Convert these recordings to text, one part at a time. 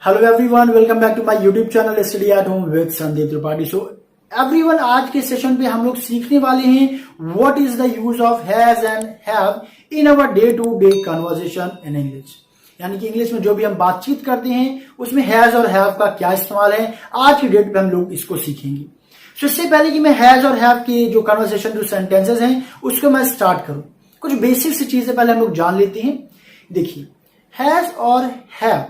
Hello everyone, welcome back to my YouTube channel study at home with Sandeep Tripathi. So everyone, आज के session पे हम लोग सीखने वाले हैं what is the use of has and have in our day to day conversation in English. यानी कि इंग्लिश में जो भी हम बातचीत करते हैं उसमें हैज और हैव का क्या इस्तेमाल है, आज की डेट पे हम लोग इसको सीखेंगे। तो इससे पहले कि मैं हैज और हैव के जो कन्वर्सेशन जो सेंटेंसेस हैं उसको मैं स्टार्ट करूं, कुछ बेसिक सी चीजें पहले हम लोग जान लेते हैं। देखिए, हैज और हैव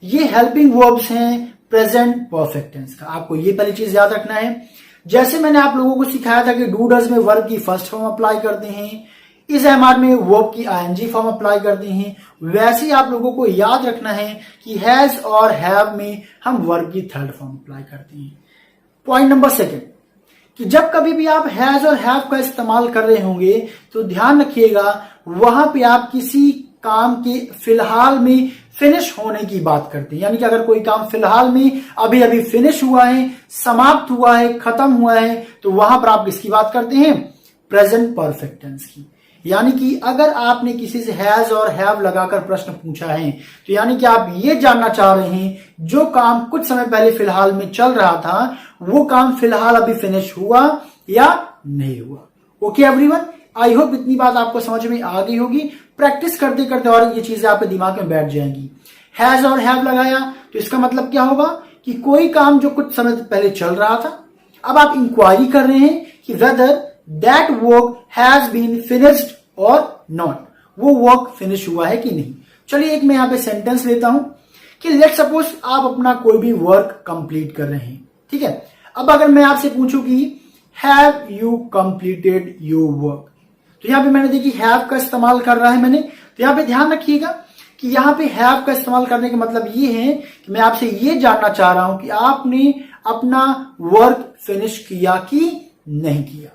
ये हेल्पिंग वर्ब्स हैं प्रेजेंट परफेक्ट टेंस का। आपको ये पहली चीज याद रखना है। जैसे मैंने आप लोगों को सिखाया था कि डू डज में वर्ब की फर्स्ट फॉर्म अप्लाई करते हैं, इज एम आर में वर्ब की आईएनजी फॉर्म अप्लाई करते हैं, वैसे ही आप लोगों को याद रखना है कि हैज और हैव में हम वर्ब की थर्ड फॉर्म अप्लाई करते हैं। पॉइंट नंबर सेकंड, कि जब कभी भी आप हैज और हैव का इस्तेमाल कर रहे होंगे तो ध्यान रखिएगा वहां पे आप किसी काम के फिलहाल में फिनिश होने की बात करते हैं। यानी कि अगर कोई काम फिलहाल में अभी अभी फिनिश हुआ है, समाप्त हुआ है, खत्म हुआ है, तो वहां पर आप किसकी बात करते हैं? प्रेजेंट परफेक्ट टेंस की। यानी कि अगर आपने किसी से हैज और हैव लगाकर प्रश्न पूछा है तो यानी कि आप ये जानना चाह रहे हैं जो काम कुछ समय पहले फिलहाल में चल रहा था वो काम फिलहाल अभी फिनिश हुआ या नहीं हुआ। ओके एवरीवन, आई होप इतनी बात आपको समझ में आ गई होगी। प्रैक्टिस करते करते और ये चीजें आपके दिमाग में बैठ जाएंगी। हैज और हैव लगाया तो इसका मतलब क्या होगा कि कोई काम जो कुछ समय पहले चल रहा था, अब आप इंक्वायरी कर रहे हैं कि whether that work has been finished और नॉट, वो वर्क फिनिश हुआ है कि नहीं। चलिए एक मैं यहां पे सेंटेंस लेता हूं कि लेट सपोज आप अपना कोई भी वर्क कंप्लीट कर रहे हैं, ठीक है। अब अगर मैं आपसे पूछूं कि have you completed your work, तो यहां पे मैंने देखी हैव का इस्तेमाल कर रहा है मैंने, तो यहां पे ध्यान रखिएगा कि यहां पे हैव का इस्तेमाल करने का मतलब ये है कि मैं आपसे ये जानना चाह रहा हूं कि आपने अपना वर्क फिनिश किया कि नहीं किया।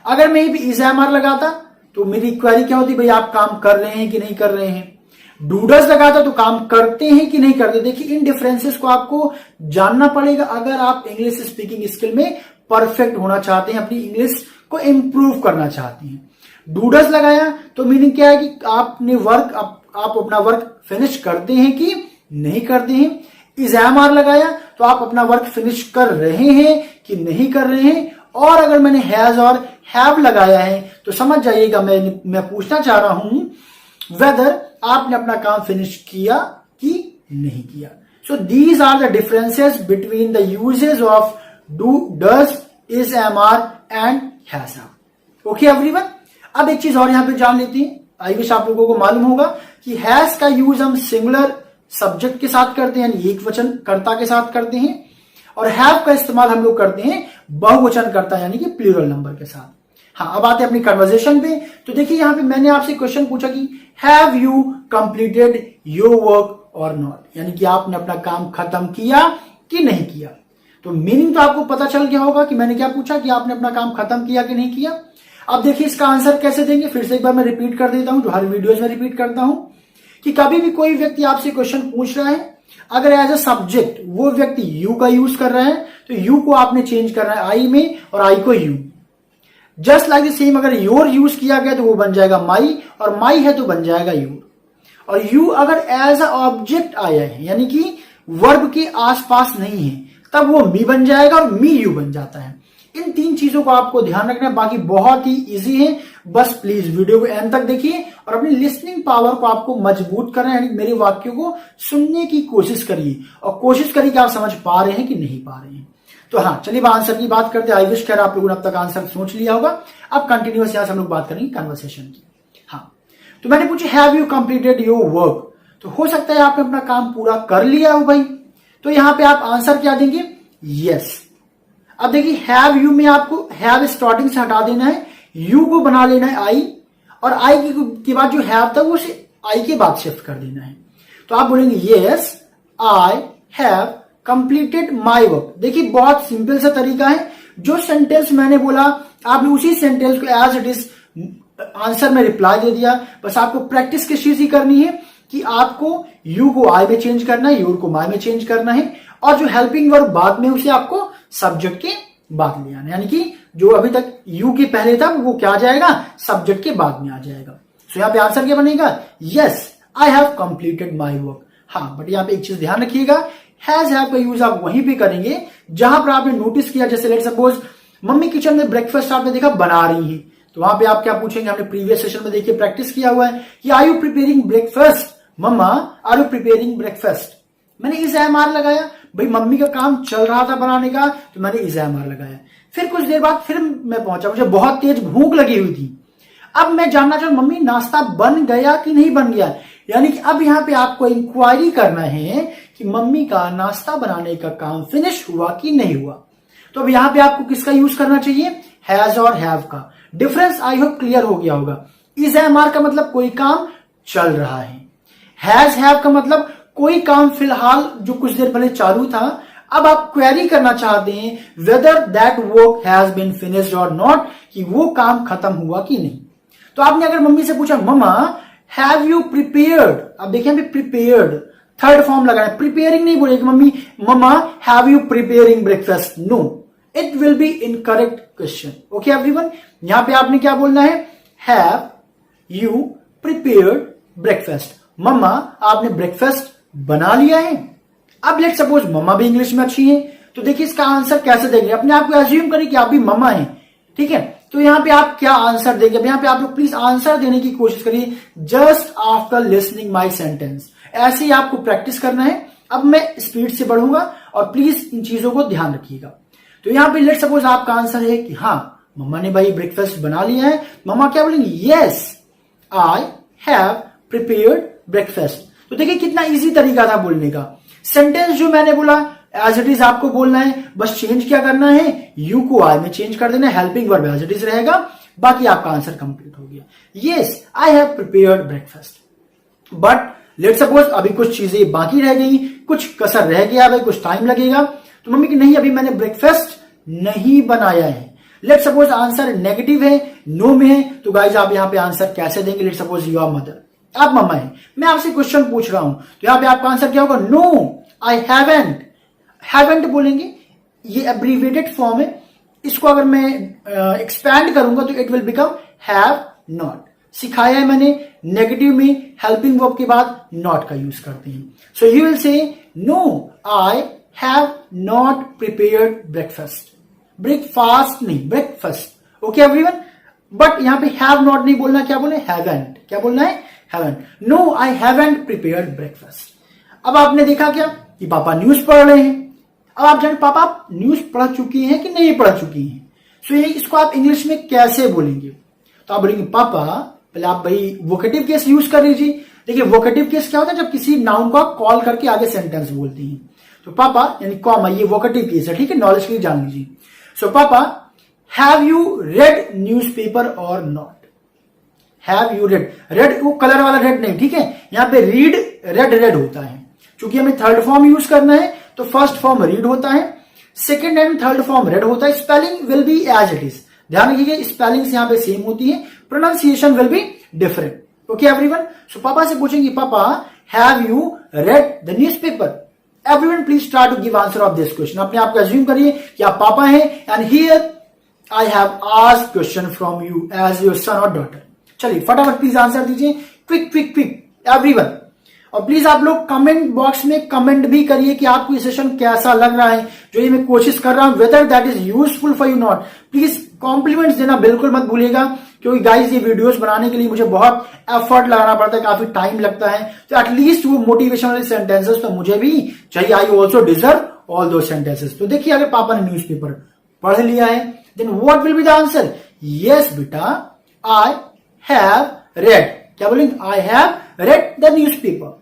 अगर मैं भी इज एम आर लगाता तो मेरी क्वेरी क्या होती, भाई आप काम कर रहे हैं कि नहीं कर रहे हैं। डूडस लगाता तो काम करते हैं कि नहीं करते। देखिए, इन डिफरेंसेस को आपको जानना पड़ेगा अगर आप इंग्लिश स्पीकिंग स्किल में परफेक्ट होना चाहते हैं, अपनी इंग्लिश को इंप्रूव करना चाहते हैं। डूडस लगाया तो मीनिंग क्या है कि आपने वर्क आप अपना वर्क फिनिश करते हैं कि नहीं करते हैं। इज एम आर लगाया तो आप अपना वर्क फिनिश कर रहे हैं कि नहीं कर रहे हैं। और अगर मैंने हैज और हैव लगाया है तो समझ जाइएगा मैं पूछना चाह रहा हूं वेदर आपने अपना काम फिनिश किया कि नहीं किया। So these are the differences between the uses of do, does, is am are and has. Okay everyone, अब एक चीज और यहां पे जान लेते हैं। आई विश आप लोगों को मालूम होगा कि हैज का यूज हम सिंगुलर सब्जेक्ट के साथ करते हैं, यानी एक वचन कर्ता के साथ करते हैं, और हैव का इस्तेमाल हम लोग करते हैं बहुवचन कर्ता यानी कि प्लूरल नंबर के साथ। हाँ, अब आते हैं अपनी कन्वर्सेशन पे। तो देखिए, यहां पे मैंने आपसे क्वेश्चन पूछा कि have you completed your work और नॉट, यानी कि आपने अपना काम खत्म किया कि नहीं किया। तो मीनिंग तो आपको पता चल गया होगा कि मैंने क्या पूछा, कि आपने अपना काम खत्म किया कि नहीं किया। अब देखिए इसका आंसर कैसे देंगे, फिर से एक बार मैं रिपीट कर देता हूं, जो हर वीडियोज में रिपीट करता हूं, कि कभी भी कोई व्यक्ति आपसे क्वेश्चन पूछ रहा है, अगर एज अ सब्जेक्ट वो व्यक्ति यू का यूज कर रहा है तो यू को आपने चेंज करना है आई में और आई को you. Just like the same, अगर योर यूज किया गया तो वो बन जाएगा माई, और माई है तो बन जाएगा योर। और यू अगर एज अ ऑब्जेक्ट आया है यानी कि वर्ब के आसपास नहीं है तब वो मी बन जाएगा और मी यू बन जाता है। इन तीन चीजों को आपको ध्यान रखना है, बाकी बहुत ही इजी है। बस प्लीज वीडियो को एंड तक देखिए और अपनी लिसनिंग पावर को आपको मजबूत करना है, यानी मेरे वाक्यों को सुनने की कोशिश करिए और कोशिश करिए कि आप समझ पा रहे हैं कि नहीं पा रहे हैं। तो हाँ, चलिए आंसर की बात करते हैं। आई विश खैर आप लोगों ने अब तक आंसर सोच लिया होगा। अब कंटिन्यूअस यहां से हम लोग बात करेंगे कन्वर्सेशन की। हाँ, तो मैंने पूछा have you completed your work, तो हो सकता है आपने अपना काम पूरा कर लिया हो भाई, तो यहां पे आप आंसर क्या देंगे? यस। अब देखिए, हैव यू में आपको हैव स्टार्टिंग से हटा देना है, यू को बना लेना है आई, और आई के बाद जो हैव था वो आई के बाद शिफ्ट कर देना है। तो आप बोलेंगे yes I have completed my work. देखिए, बहुत सिंपल सा तरीका है। जो सेंटेंस मैंने बोला आपने उसी सेंटेंस को एज इट इज आंसर में रिप्लाई दे दिया। बस आपको प्रैक्टिस किस चीज की करनी है कि आपको यू को आई में चेंज करना है, योर को माई में चेंज करना है, और जो हेल्पिंग वर्ब बाद में उसे आपको सब्जेक्ट के बाद ले आना, यानी कि जो अभी तक यू के पहले था वो क्या आ जाएगा? सब्जेक्ट के बाद में आ जाएगा। सो यहां पे आंसर क्या बनेगा? Yes I have completed my work. हाँ, बट यहाँ पे एक चीज ध्यान रखिएगा, हैज हैव का यूज आप वहीं पे करेंगे जहां पर आपने नोटिस किया, जैसे लेट सपोज मम्मी किचन में ब्रेकफास्ट आपने देखा बना रही है, तो वहां पे आप क्या पूछेंगे, हमने प्रीवियस सेशन में देखिए प्रैक्टिस किया हुआ है कि are you preparing breakfast, mama are you preparing breakfast. मैंने इज एम आर लगाया, भाई मम्मी का काम चल रहा था बनाने का, तो मैंने इज एम आर लगाया। फिर कुछ देर बाद फिर मैं पहुंचा, मुझे बहुत तेज भूख लगी हुई थी। अब मैं जानना चाहूँ मम्मी नाश्ता बन गया कि नहीं बन गया, यानी कि अब यहां पे आपको इंक्वायरी करना है कि मम्मी का नाश्ता बनाने का काम फिनिश हुआ कि नहीं हुआ। तो अब यहां पे आपको किसका यूज करना चाहिए, हैज और हैव का। डिफरेंस आई होप क्लियर हो गया होगा। इज एम आर का मतलब कोई काम चल रहा है, हैज हैव का मतलब कोई काम फिलहाल जो कुछ देर पहले चालू था, अब आप क्वेरी करना चाहते हैं whether that work has been finished और नॉट, कि वो काम खत्म हुआ कि नहीं। तो आपने अगर मम्मी से पूछा मम्मा हैव यू प्रिपेयर्ड, अब देखिए प्रिपेयर्ड थर्ड फॉर्म लगाना है, प्रिपेयरिंग नहीं बोलेगी मम्मी mama have you preparing breakfast, no, it will be incorrect question. Okay everyone, यहां पे आपने क्या बोलना है, have you prepared breakfast, mama आपने ब्रेकफास्ट बना लिया है। अब लेट सपोज मम्मा भी इंग्लिश में अच्छी है, तो देखिए इसका आंसर कैसे देंगे, अपने आप को एज्यूम करिए कि आप भी मम्मा हैं, ठीक है, तो यहां पे आप क्या आंसर देंगे, यहां पे आप लोग प्लीज आंसर देने की कोशिश करिए just after listening my sentence. ऐसे ही आपको प्रैक्टिस करना है। अब मैं स्पीड से बढ़ूंगा और प्लीज इन चीजों को ध्यान रखिएगा। तो यहां पे लेट सपोज आपका आंसर है कि हाँ मम्मा ने भाई ब्रेकफास्ट बना लिया है, मम्मा क्या बोलेंगे, yes I have prepared breakfast. तो देखिए कितना इजी तरीका था बोलने का। सेंटेंस जो मैंने बोला एज इट इज आपको बोलना है, बस चेंज क्या करना है, यू को आई में चेंज कर देना, helping verb as it is रहेगा, बाकी आपका आंसर कंप्लीट हो गया। Yes I have prepared breakfast. But let suppose अभी कुछ चीजें बाकी रह गई, कुछ कसर रह गया, भाई कुछ टाइम लगेगा, तो मम्मी की नहीं अभी मैंने ब्रेकफास्ट नहीं बनाया है। लेट सपोज आंसर नेगेटिव है, नो में है, तो गाइज आप यहां पे आंसर कैसे देंगे, let suppose you are mother, आप मम्मा है, मैं आपसे क्वेश्चन पूछ रहा हूं, तो यहां पे आपका आंसर क्या होगा, नो आई हैवंट। हैवंट बोलेंगे, ये एब्रीविएटेड फॉर्म है, इसको अगर मैं एक्सपैंड करूंगा तो it will become have not. सिखाया है मैंने, नेगेटिव में हेल्पिंग वर्ब के बाद नॉट का यूज करते हैं। So you will say no I have not prepared breakfast, breakfast नहीं ब्रेकफास्ट। ओके एवरीवन, बट यहां पे हैव नॉट नहीं बोलना, क्या बोले, हैवंट। क्या बोलना है, haven't. No I haven't prepared breakfast. अब आपने देखा क्या कि पापा न्यूज पढ़ रहे हैं। अब आप जाने पापा आप न्यूज पढ़ चुकी हैं कि नहीं पढ़ चुकी हैं, सो ये इसको आप इंग्लिश में कैसे बोलेंगे, तो आप बोलेंगे पापा, पहले आप भाई वोकेटिव केस यूज कर लीजिए। देखिए वोकेटिव केस क्या होता है, जब किसी नाउन को आप कॉल करके आगे सेंटेंस बोलते हैं, तो पापा यानी कॉमा, ये वोकेटिव केस है, ठीक है, नॉलेज के लिए जान लीजिए। सो पापा हैव यू रेड न्यूज़पेपर और not, have you red, red वो कलर वाला रेड नहीं, ठीक है, यहां पे रीड रेड रेड होता है, क्योंकि हमें थर्ड फॉर्म यूज करना है, तो फर्स्ट फॉर्म रीड होता है, second and third form read होता है। Spelling will be as it is, ध्यान रखिएगा स्पेलिंग्स यहां पे सेम होती है, pronunciation will be different. Okay everyone, so पापा से पूछेंगे papa have you read the newspaper. Everyone please try to give answer of this question. अपने आप को अज्यूम करिए कि आप पापा हैं and here I have asked question from you as your सन और डॉटर। चलिए फटाफट प्लीज आंसर दीजिए, क्विक क्विक क्विक एवरीवन। और प्लीज आप लोग कमेंट बॉक्स में कमेंट भी करिए कि आपको ये सेशन कैसा लग रहा है, जो ये मैं कोशिश कर रहा हूं, whether that is useful for you not. Please compliments देना बिल्कुल मत भूलिएगा, क्योंकि गाइस ये वीडियोस बनाने के लिए मुझे बहुत एफर्ट लगाना पड़ता है, काफी टाइम लगता है, तो एटलीस्ट वो मोटिवेशनल सेंटेंसेस तो मुझे भी चाहिए। आई ऑल्सो डिजर्व ऑल दो सेंटेंसेस। तो देखिए अगर पापा ने न्यूज़पेपर पढ़ लिया है, then what will be the answer, yes बेटा आई हैव रेड। क्या बोलेंगे, I have read the newspaper.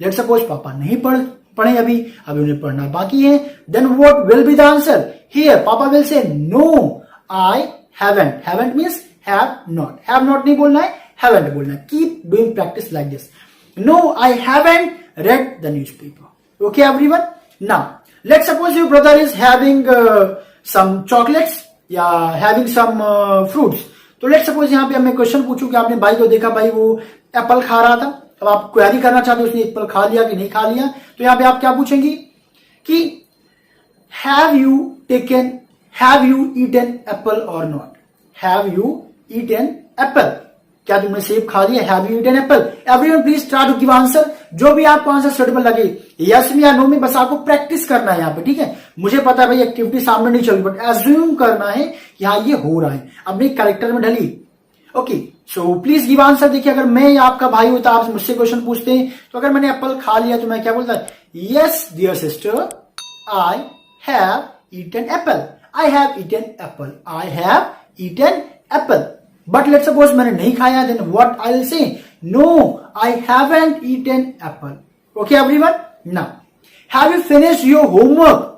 Let suppose पापा नहीं पढ़े अभी उन्हें पढ़ना बाकी है, then what will be the answer, here papa will say no I haven't. Haven't means have not, have not नहीं बोलना है, हैवंट बोलना है। Keep doing practice like this, no I haven't read the newspaper. Okay everyone, now let suppose your brother is having some chocolates या having some fruits. तो let suppose यहां पे मैं क्वेश्चन पूछूं कि आपने भाई को देखा, भाई वो एप्पल खा रहा था, अब आप क्वेरी करना चाहते हो उसने एप्पल खा लिया कि नहीं खा लिया, तो यहां पे आप क्या पूछेंगे कि हैव यू ईटन एप्पल और not, have you eaten apple, क्या तुमने सेब खा लिया, have you eaten apple. Everyone please try to give answer जो भी आपको आंसर सुटेबल लगे, यस में या नो में, बस आपको प्रैक्टिस करना है यहाँ पे, ठीक है। मुझे पता है भाई एक्टिविटी सामने नहीं चल रही, बट एज्यूम करना है कि हाँ ये हो रहा है, अपने कैरेक्टर में ढली। Okay, so please give answer. देखिए अगर मैं आपका भाई होता, आप मुझसे क्वेश्चन पूछते हैं, तो अगर मैंने एप्पल खा लिया तो मैं क्या बोलता? Yes dear sister, I have eaten apple, I have eaten apple, I have eaten apple. But let's suppose मैंने नहीं खाया, then what I will say? No, I haven't eaten apple. Okay everyone, now have you finished your homework?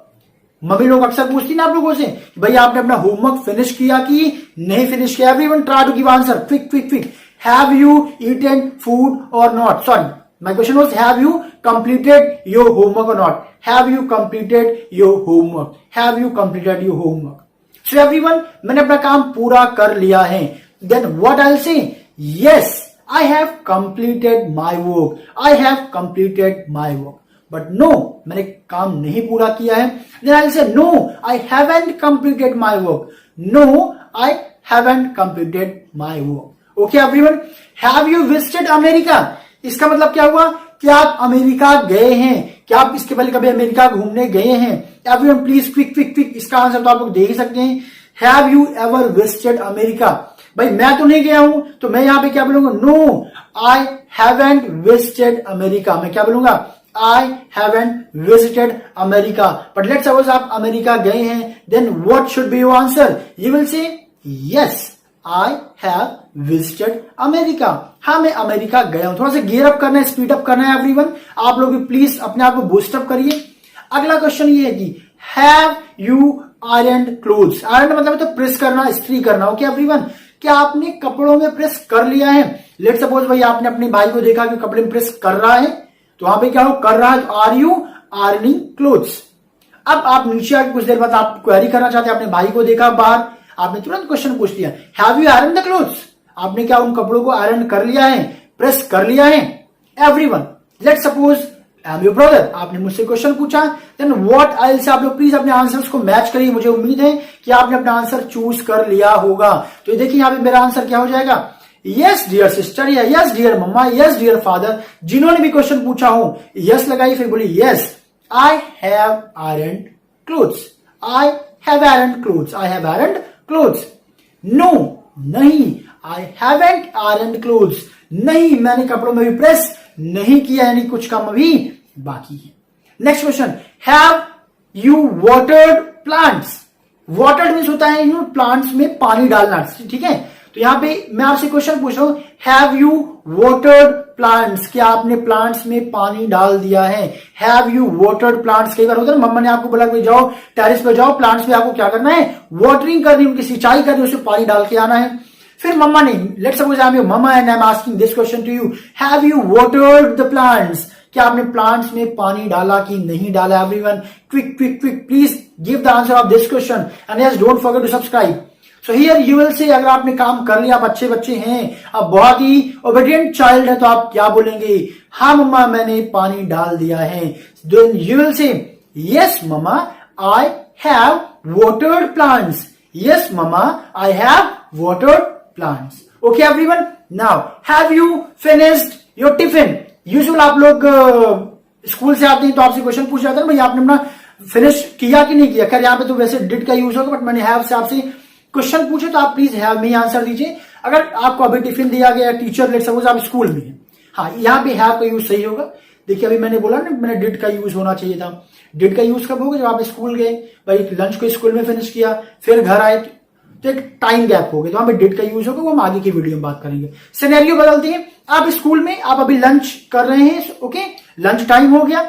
मम्मी लोग अक्सर पूछती ना आप लोगों से, भाई आपने अपना होमवर्क फिनिश किया कि नहीं फिनिश किया? Everyone try to give answer, quick quick quick. Have you eaten food or not? Sorry, my question was have you completed your homework or not? Have you completed your homework? Have you completed your homework? So everyone, मैंने अपना काम पूरा कर लिया है। Then what I will say? Yes, I have completed my work, I have completed my work. But no, मैंने काम नहीं पूरा किया है। Then I will say no, I haven't completed my work, no I haven't completed my work. Okay everyone, have you visited America? इसका मतलब क्या हुआ कि आप अमेरिका गए हैं। क्या आप इसके पहले कभी अमेरिका घूमने गए हैं? Everyone please quick quick quick, इसका आंसर तो आप लोग दे ही सकते हैं। Have you ever visited America? भाई मैं तो नहीं गया हूं, तो मैं यहां पे क्या बोलूंगा? No, I haven't visited America. मैं क्या बोलूंगा? I haven't visited America. But let's suppose आप अमेरिका गए हैं, then what should be your answer? You will say yes, I have visited America. हाँ मैं अमेरिका गया हूं। थोड़ा सा गियर अप करना है, स्पीड अप करना है एवरीवन। आप लोग भी प्लीज अपने आप को बूस्ट अप करिए। अगला क्वेश्चन ये है कि have you ironed clothes? Iron मतलब तो प्रेस करना, इस्त्री करना। ओके एवरीवन, क्या आपने कपड़ों में प्रेस कर लिया है? लेट्स सपोज भाई आपने अपने भाई को देखा कि कपड़े में प्रेस कर रहा है, तो वहां पे क्या हो? कर रहा है, तो आर यू आयरनिंग क्लोथ्स? अब आप नीचे आके कुछ देर बाद आप क्वेरी करना चाहते हैं, अपने भाई को देखा बाहर, आपने तुरंत क्वेश्चन पूछ लिया, have you iron the clothes? आपने क्या उन कपड़ों को आयरन कर लिया है, प्रेस कर लिया है? Everyone, let's suppose I am your brother, आपने मुझसे क्वेश्चन पूछा, देन व्हाट आई विल से? आप लोग प्लीज अपने आंसर्स को मैच करिए। मुझे उम्मीद है कि आपने अपना आंसर चूज कर लिया होगा। तो देखिए यहाँ पे मेरा आंसर क्या हो जाएगा? यस डियर सिस्टर, या yes dear mama, yes dear father. जिन्होंने भी क्वेश्चन पूछा हो यस लगाई, फिर बोली yes I have iron clothes, I have iron clothes, I have iron clothes. No, नहीं, आई हैवंट आयरन क्लोथ्स। नहीं, मैंने कपड़ों में भी प्रेस नहीं किया, यानी कुछ काम अभी बाकी है। Next question, have you watered plants? Watered means होता है प्लांट्स में पानी डालना, ठीक है। तो यहां पे मैं आपसे क्वेश्चन पूछ रहा हूं, हैव यू वाटर्ड प्लांट्स? क्या आपने प्लांट्स में पानी डाल दिया है? Have you watered plants? कई बार होता है मम्मा ने आपको बोला कि जाओ टेरेस पे जाओ, प्लांट्स में आपको क्या करना है? वाटरिंग करनी, उनकी सिंचाई करनी, उसमें पानी डाल के आना है। फिर मम्मा ने, let's suppose I am your mama and I am asking this question to you, have you watered the plants? क्या आपने प्लांट्स में पानी डाला कि नहीं डाला? Everyone quick quick quick, please give the answer of this question and yes don't forget to subscribe. So here you will say, अगर आपने काम कर लिया, आप अच्छे बच्चे हैं, आप बहुत ही ओबीडिएंट चाइल्ड है, तो आप क्या बोलेंगे? हाँ मम्मा मैंने पानी डाल दिया है। Then you will say yes mama I have watered plants, yes mama I have watered plants. Okay everyone, now have you finished your tiffin? Usual आप लोग स्कूल से आते हैं तो आपसे क्वेश्चन पूछ जाता है भाई आपने अपना फिनिश किया कि नहीं किया। खैर यहाँ पे तो वैसे डिड का यूज होगा, बट मैंने हैव से आपसे क्वेश्चन पूछे तो आप प्लीज हैव में ही आंसर दीजिए। अगर आपको अभी टिफिन दिया गया, टीचर लेट सपोज आप स्कूल में हैं, हाँ यहाँ पे हैव का यूज सही होगा। देखिए अभी मैंने बोला ना, मैंने डिड का यूज होना चाहिए था। डिड का यूज कब होगा? जब आप स्कूल गए, भाई लंच को स्कूल में फिनिश किया, फिर घर आए, तो एक टाइम गैप हो गया, तो वहां पे डिड का यूज होगा, वो हम आगे की वीडियो में बात करेंगे। सिनेरियो बदलते हैं, आप स्कूल में, आप अभी लंच कर रहे हैं, ओके लंच टाइम हो गया।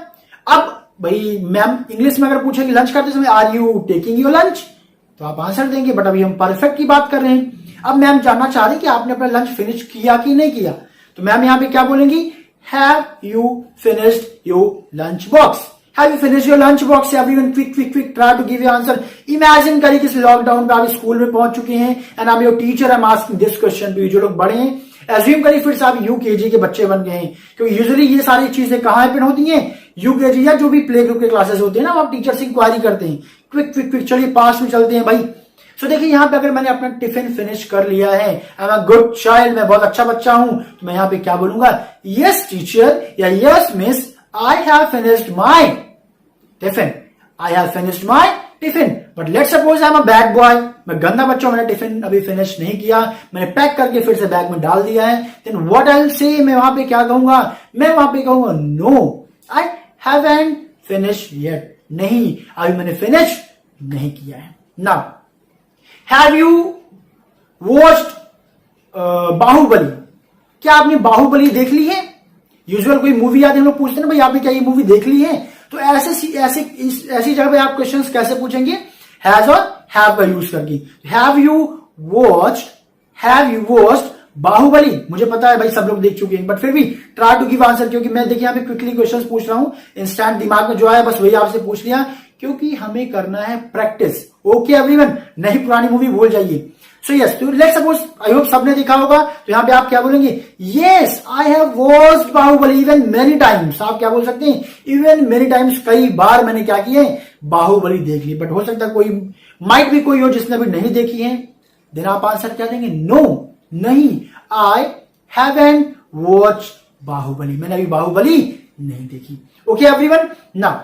अब भाई मैम इंग्लिश में अगर पूछेंगे लंच करते समय are you taking your lunch, तो आप आंसर देंगे, बट अभी हम परफेक्ट की बात कर रहे हैं। अब मैम जानना चाह रही है कि आपने अपना लंच फिनिश किया कि नहीं किया, तो मैम यहाँ पे क्या बोलेंगी? Have you finished your lunch box? Have you finished your lunch box? Everyone quick quick quick try to give your answer. Imagine करिए कि इस लॉकडाउन पे आप स्कूल में पहुंच चुके हैं and I am your teacher, I am asking this question to you. जो लोग बड़े हैं एज्यूम करिए फिर से आप यूकेजी के बच्चे बन गए हैं, क्योंकि यूजुअली ये सारी चीजें कहाँ पे होती हैं? यूकेजी या जो भी प्ले ग्रुप के क्लासेस होते हैं ना, आप टीचर से इंक्वायरी करते हैं। क्विक क्विक क्विक, चलिए पास में चलते हैं भाई। सो देखिए यहाँ पे अगर मैंने अपना टिफिन फिनिश कर लिया है, I am a good child, मैं बहुत अच्छा बच्चा हूं, तो मैं यहाँ पे क्या बोलूंगा, यस टीचर या yes miss, I have finished my tiffin, I have finished my tiffin. But let's suppose I am a bad boy, मैं गंदा बच्चा हूं, मैंने टिफिन अभी फिनिश नहीं किया, मैंने पैक करके फिर से बैग में डाल दिया है, देन व्हाट आई विल से, मैं वहां पे क्या कहूंगा, मैं वहां पे कहूंगा no I haven't finish yet, नहीं अभी मैंने फिनिश नहीं किया है। Now have you watched Baahubali, क्या आपने बाहुबली देख ली है? यूजुअल कोई मूवी आती है, हम लोग पूछते हैं भाई आपने क्या ये मूवी देख ली है, तो ऐसी जगह पे आप क्वेश्चंस कैसे पूछेंगे, हैज और हैव का यूज करके। हैव यू वॉच्ड बाहुबली, मुझे पता है भाई सब लोग देख चुके हैं, बट फिर भी ट्राई टू गिव आंसर, क्योंकि मैं देखिए यहाँ पे क्विकली क्वेश्चंस पूछ रहा हूं, इंस्टेंट दिमाग में जो आया बस वही आपसे पूछ लिया, क्योंकि हमें करना है प्रैक्टिस। ओके एवरीवन, नहीं पुरानी मूवी भूल जाइए। सो यस, तो लेट्स सपोज, आई होप सबने देखा होगा, तो यहाँ पे आप क्या बोलेंगे, yes I have watched Baahubali even many times, आप क्या बोल सकते हैं, इवन मेनी टाइम्स, कई बार मैंने क्या किया है, बाहुबली देख ली। बट हो सकता है कोई माइट भी कोई हो जिसने अभी नहीं देखी है, देन आप आंसर क्या देंगे, नो, नहीं, आई हैवंट वॉच्ड बाहुबली, मैंने अभी बाहुबली नहीं देखी। Okay everyone, now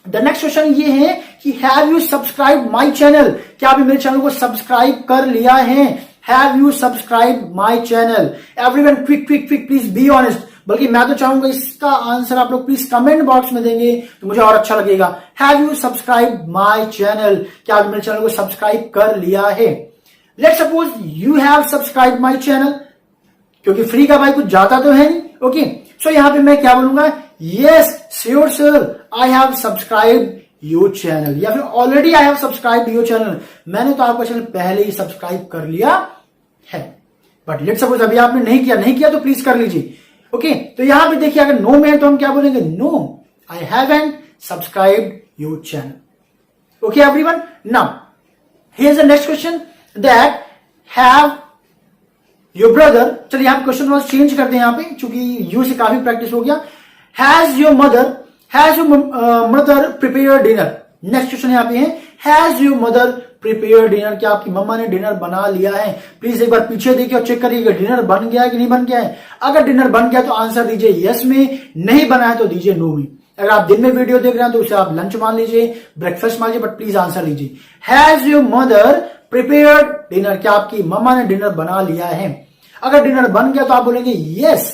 the next question ये है कि have you subscribe my channel, क्या आपने मेरे चैनल को सब्सक्राइब कर लिया है? Have you subscribe my channel? Everyone quick quick quick, please be honest, बल्कि मैं तो चाहूंगा इसका आंसर आप लोग प्लीज कमेंट बॉक्स में देंगे तो मुझे और अच्छा लगेगा। Have you subscribe my channel, क्या आपने मेरे चैनल को सब्सक्राइब कर लिया है? Let's suppose you have subscribe my channel, क्योंकि फ्री का भाई कुछ जाता तो है नहीं। ओके, सो यहां पे मैं क्या बोलूंगा, yes sure sir I have subscribe your channel, या फिर already I have subscribe your channel, मैंने तो आपका चैनल पहले ही सब्सक्राइब कर लिया है। बट लेट्स सपोज अभी आपने नहीं किया तो प्लीज कर लीजिए। ओके, तो यहां पे देखिए अगर नो में है तो हम क्या बोलेंगे, no I haven't subscribed your channel. Okay everyone, now here is the next question that have your brother, चलिए यहां क्वेश्चन वाज चेंज करते हैं यहाँ पे, चूंकि यू से काफी प्रैक्टिस हो गया। Has your mother prepare dinner, next question यहाँ पे है, has your mother prepare dinner, क्या आपकी मम्मा ने डिनर बना लिया है? प्लीज एक बार पीछे देखिए और चेक करिएगा डिनर बन गया है कि नहीं बन गया है। अगर डिनर बन गया तो आंसर दीजिए यस में, नहीं बना है तो दीजिए नो में। अगर आप दिन में वीडियो देख रहे हैं तो उसे आप लंच मान लीजिए, ब्रेकफास्ट मान लीजिए, बट प्लीज आंसर दीजिए। Has your mother prepared dinner, क्या आपकी मम्मा ने डिनर बना लिया है? अगर डिनर बन गया तो आप बोलेंगे yes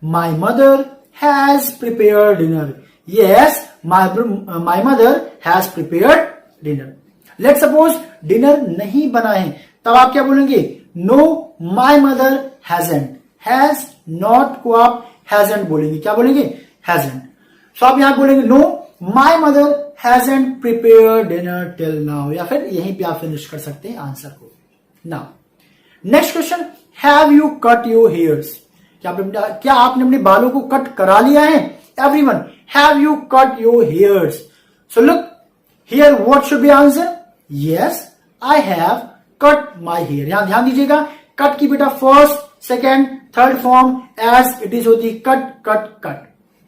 my mother has prepared dinner, yes my mother has prepared dinner. Let suppose dinner नहीं बना है, तब आप क्या बोलेंगे, know my mother hasn't, has not को आप हैजंट बोलेंगे, क्या बोलेंगे, हैजंट। सो आप यहां बोलेंगे know my mother hasn't prepared dinner till now, या फिर यहीं पे आप फिनिश कर सकते हैं आंसर को। Now next question, have you cut your hairs, क्या आपने अपने बालों को कट करा लिया है? Everyone, have you cut your hairs? So look here, what should be answer, yes I have cut my hair. यहां ध्यान दीजिएगा, कट की बेटा first second third form as it is होती, cut cut cut.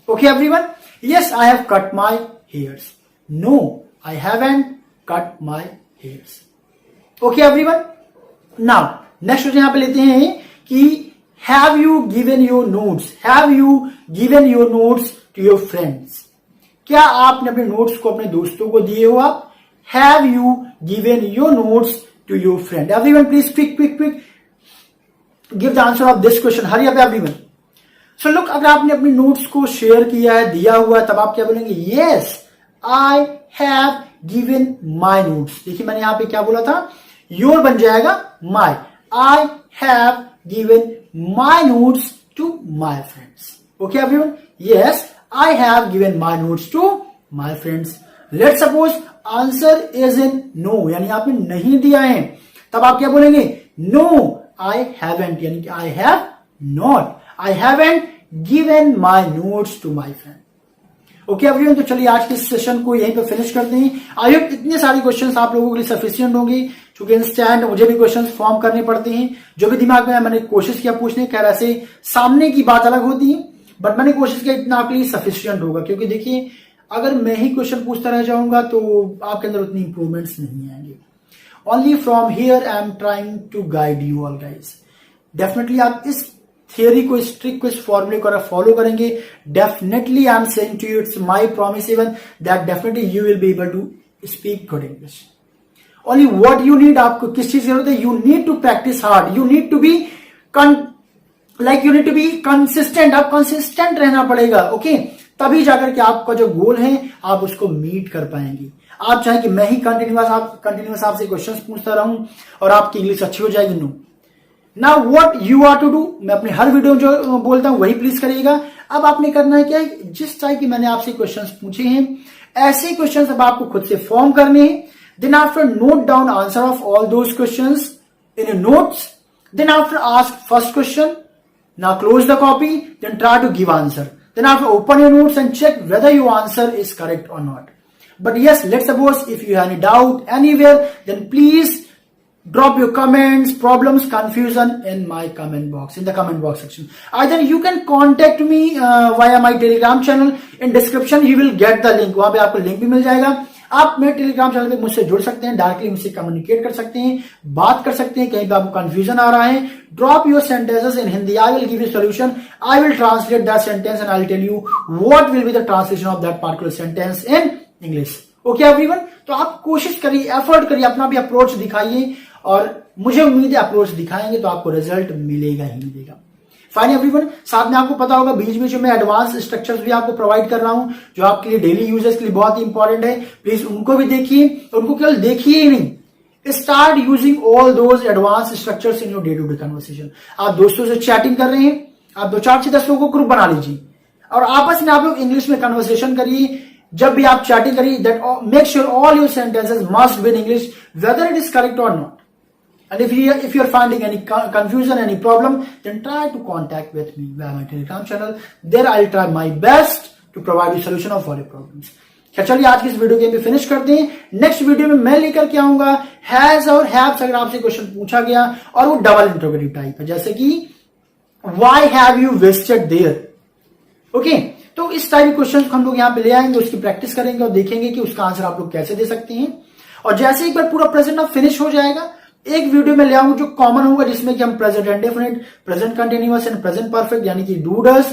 Okay everyone, yes I have cut my hairs, no I haven't cut my hairs. Okay everyone, now next question यहां पे लेते हैं कि have you given your notes, have you given your notes to your friends, क्या आपने अपने notes को अपने दोस्तों को दिए हो? आप have you given your notes to your friend? Everyone please quick quick quick give the answer of this question, hurry up everyone. So look, अगर आपने अपने नोट्स को शेयर किया है, दिया हुआ है, तब आप क्या बोलेंगे, yes I have given my notes. देखिए मैंने यहां पे क्या बोला था, योर बन जाएगा my, I have given my notes to my friends. Okay everyone, yes I have given my notes to my friends. Let suppose answer is in no, यानी आपने नहीं दिया है, तब आप क्या बोलेंगे, नो आई हैवंट, यानी कि I have not, I haven't given my notes to my friend. Okay everyone, तो चलिए आज के सेशन को यहीं पे फिनिश करते हैं। आई होप इतने सारे क्वेश्चंस आप लोगों के लिए सफिशिएंट होंगे, क्योंकि इंस्टेंट मुझे भी क्वेश्चंस फॉर्म करने पड़ते हैं, जो भी दिमाग में मैंने कोशिश किया पूछने, खैर ऐसे सामने की बात अलग होती है, बट मैंने कोशिश किया इतना आपके लिए सफिशिएंट होगा, क्योंकि देखिए अगर मैं ही क्वेश्चन पूछता रह जाऊंगा तो आपके अंदर उतनी इंप्रूवमेंट्स नहीं आएंगे। Only from here I am trying to guide you all guys. Definitely आप इस थियरी को, इस ट्रिक को, इस फॉर्मूले को अगर फॉलो करेंगे, definitely I am saying to you, it's my promise even, that definitely you will be able to speak good English. Only what you need, आपको किस चीज की जरूरत है, you need to practice hard, you need to be consistent, आप consistent रहना पड़ेगा, okay तभी जाकर के आपका जो गोल है आप उसको मीट कर पाएंगे। आप चाहे कि मैं ही कंटिन्यूअस आपसे क्वेश्चंस पूछता रहूं और आपकी इंग्लिश अच्छी हो जाएगी, no. Now what you are to do, मैं अपने हर वीडियो में जो बोलता हूं वही प्लीज करिएगा। अब आपने करना है क्या है, जिस टाइप की मैंने आपसे क्वेश्चंस पूछे हैं ऐसे क्वेश्चंस अब आपको खुद से फॉर्म करने हैं। Then after note down answer of all those questions in your notes. Then after ask first question, now close the copy, then try to give answer. Then after open your notes and check whether your answer is correct or not. But yes, let's suppose if you have any doubt anywhere, then please drop your comments, problems, confusion in my comment box, in the comment box section. Either you can contact me via my Telegram channel. In description you will get the link. वहां पे आपको link भी मिल जाएगा। आप मेरे Telegram channel पे मुझसे जुड़ सकते हैं, डायरेक्टली मुझसे कम्युनिकेट कर सकते हैं, बात कर सकते हैं। कहीं पे आपको कंफ्यूजन आ रहा है, drop your sentences in Hindi, I will give you solution, I will translate that sentence and I will tell you what will be the translation of that particular sentence in English. Okay everyone, तो आप कोशिश करिए, effort करिए, अपना भी approach दिखाइए और मुझे उम्मीद है अप्रोच दिखाएंगे तो आपको रिजल्ट मिलेगा ही मिलेगा। फाइन एवरीवन, साथ में आपको पता होगा बीच बीच में एडवांस स्ट्रक्चर्स भी आपको प्रोवाइड कर रहा हूं जो आपके लिए डेली यूजेस के लिए बहुत ही इंपॉर्टेंट है। प्लीज उनको भी देखिए, उनको केवल देखिए ही नहीं, start using all those advance structures in your day to day conversation. आप दोस्तों से चैटिंग कर रहे हैं, आप 2, 4 से 10 लोगों को ग्रुप बना लीजिए और आपस में आप लोग इंग्लिश में कन्वर्सेशन करिए। जब भी आप चैटिंग करिए, that make sure all your sentences must be in English whether it is correct और not. And if you are finding any confusion, any problem, then try to contact with me via my Telegram channel. There I'll try my best to provide you solution of all your problems. चलिए आज की इस video के finish करते हैं। Next video में मैं लेकर के आऊंगा हैज और हैव्स। अगर आपसे क्वेश्चन पूछा गया और वो डबल इंटरोगेटिव टाइप है, जैसे कि why have you visited there, okay तो इस टाइप के क्वेश्चन हम लोग यहाँ पे ले आएंगे, उसकी प्रैक्टिस करेंगे और देखेंगे कि उसका आंसर आप लोग कैसे दे सकते हैं। और जैसे एक बार पूरा प्रेजेंट अब फिनिश हो जाएगा, एक वीडियो में ले आऊंगा जो कॉमन होगा, जिसमें कि हम present indefinite, present continuous and present perfect यानी कि do, does,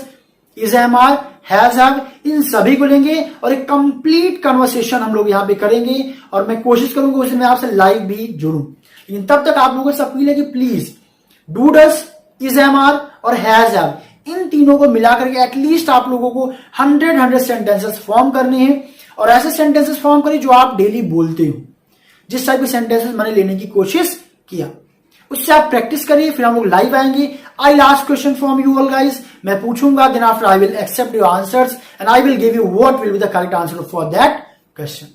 is, am, are, has, have, इन सभी को लेंगे और एक कंप्लीट कन्वर्सेशन हम लोग यहाँ पे करेंगे। और मैं कोशिश करूंगा उसमें आपसे लाइव भी जुड़ूं, लेकिन तब तक आप लोगों से अपील है कि please do, does, is, am, are और हैज, हैव इन तीनों को मिलाकर के एटलीस्ट आप लोगों को 100 सेंटेंसेस फॉर्म करने हैं। और ऐसे सेंटेंसेस फॉर्म करिए जो आप डेली बोलते हो, जिस टाइप के सेंटेंसेस मैंने लेने की कोशिश किया उससे आप प्रैक्टिस करिए। फिर हम लोग लाइव आएंगे। I last question from you all guys, मैं पूछूंगा, then after I will accept your answers and I will give you what will be the correct answer for that question.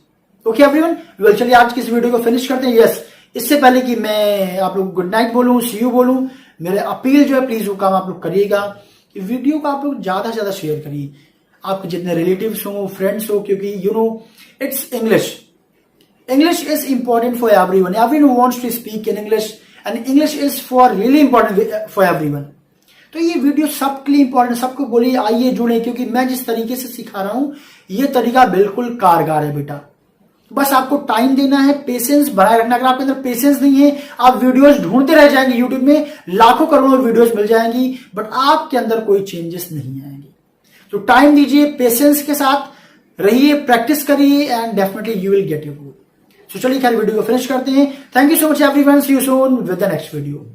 Okay everyone, well चलिए आज की इस video को finish करते हैं। Yes, इससे पहले कि मैं आप लोग गुड नाइट बोलूं, सी यू बोलूं, मेरे अपील जो है प्लीज वो काम आप लोग करिएगा कि वीडियो को आप लोग ज्यादा से ज्यादा शेयर करिए, आपके जितने रिलेटिव्स हो, फ्रेंड्स हो, क्योंकि you know it's English. English is important for everyone. Everyone wants to speak in English and English is for really important for everyone. तो ये वीडियो सबके लिए इंपॉर्टेंट, सबको बोलिए आइए जुड़े, क्योंकि मैं जिस तरीके से सिखा रहा हूं ये तरीका बिल्कुल कारगर है बेटा. बस आपको टाइम देना है, पेशेंस बनाए रखना. अगर आपके अंदर पेशेंस नहीं है आप वीडियोस ढूंढते रह जाएंगे. यूट्यूब में लाखों करोड़ों वीडियोस मिल जाएंगी बट आपके अंदर कोई चेंजेस नहीं आएंगे. तो टाइम दीजिए, पेशेंस के साथ रहिए, प्रैक्टिस करिए and definitely you will get your goal. तो चलिए खैर वीडियो को फिनिश करते हैं. Thank you so much everyone. See you soon with the next video.